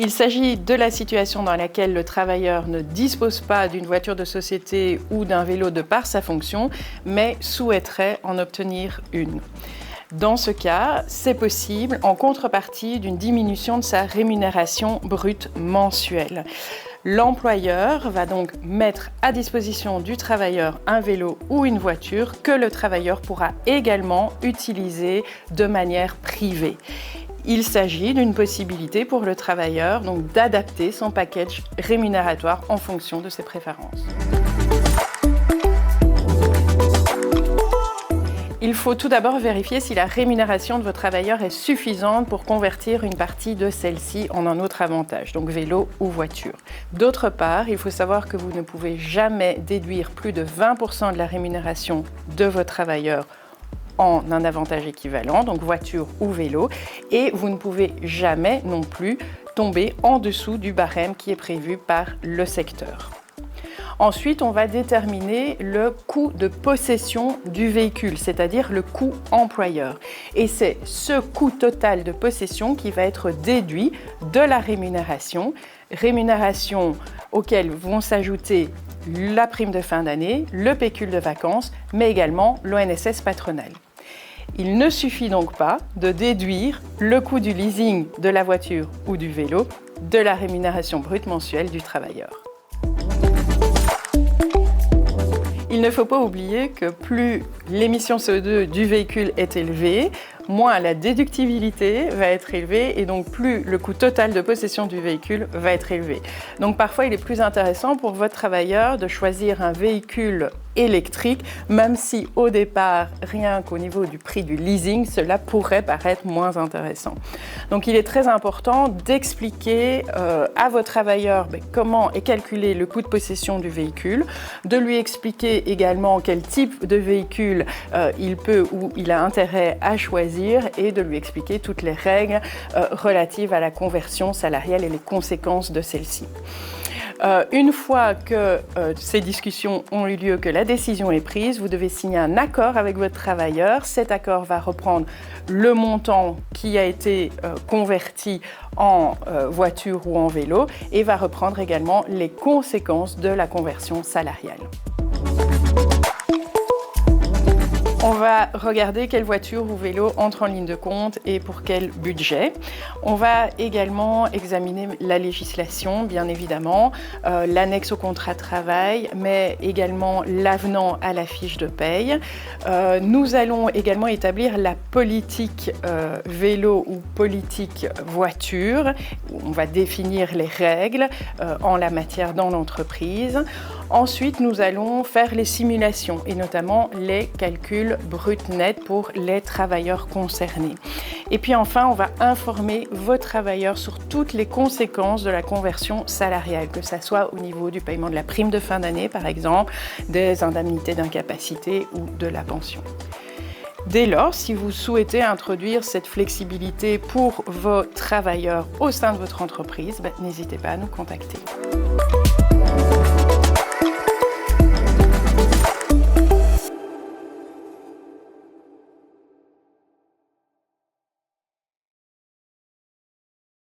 Il s'agit de la situation dans laquelle le travailleur ne dispose pas d'une voiture de société ou d'un vélo de par sa fonction, mais souhaiterait en obtenir une. Dans ce cas, c'est possible en contrepartie d'une diminution de sa rémunération brute mensuelle. L'employeur va donc mettre à disposition du travailleur un vélo ou une voiture que le travailleur pourra également utiliser de manière privée. Il s'agit d'une possibilité pour le travailleur donc d'adapter son package rémunératoire en fonction de ses préférences. Il faut tout d'abord vérifier si la rémunération de votre travailleur est suffisante pour convertir une partie de celle-ci en un autre avantage, donc vélo ou voiture. D'autre part, il faut savoir que vous ne pouvez jamais déduire plus de 20% de la rémunération de votre travailleur en un avantage équivalent, donc voiture ou vélo, et vous ne pouvez jamais non plus tomber en dessous du barème qui est prévu par le secteur. Ensuite, on va déterminer le coût de possession du véhicule, c'est-à-dire le coût employeur. Et c'est ce coût total de possession qui va être déduit de la rémunération auquel vont s'ajouter la prime de fin d'année, le pécule de vacances, mais également l'ONSS patronale. Il ne suffit donc pas de déduire le coût du leasing de la voiture ou du vélo de la rémunération brute mensuelle du travailleur. Il ne faut pas oublier que plus l'émission CO2 du véhicule est élevée, moins la déductibilité va être élevée et donc plus le coût total de possession du véhicule va être élevé. Donc parfois il est plus intéressant pour votre travailleur de choisir un véhicule électrique, même si au départ, rien qu'au niveau du prix du leasing, cela pourrait paraître moins intéressant. Donc il est très important d'expliquer à votre travailleur comment est calculé le coût de possession du véhicule, de lui expliquer également quel type de véhicule il peut ou il a intérêt à choisir et de lui expliquer toutes les règles relatives à la conversion salariale et les conséquences de celle-ci. Une fois que ces discussions ont eu lieu, que la décision est prise, vous devez signer un accord avec votre travailleur. Cet accord va reprendre le montant qui a été converti en voiture ou en vélo et va reprendre également les conséquences de la conversion salariale. On va regarder quelle voiture ou vélo entre en ligne de compte et pour quel budget. On va également examiner la législation, bien évidemment, l'annexe au contrat de travail, mais également l'avenant à la fiche de paye. Nous allons également établir la politique vélo ou politique voiture. On va définir les règles en la matière dans l'entreprise. Ensuite, nous allons faire les simulations et notamment les calculs brut net pour les travailleurs concernés. Et puis enfin, on va informer vos travailleurs sur toutes les conséquences de la conversion salariale, que ce soit au niveau du paiement de la prime de fin d'année, par exemple, des indemnités d'incapacité ou de la pension. Dès lors, si vous souhaitez introduire cette flexibilité pour vos travailleurs au sein de votre entreprise, n'hésitez pas à nous contacter.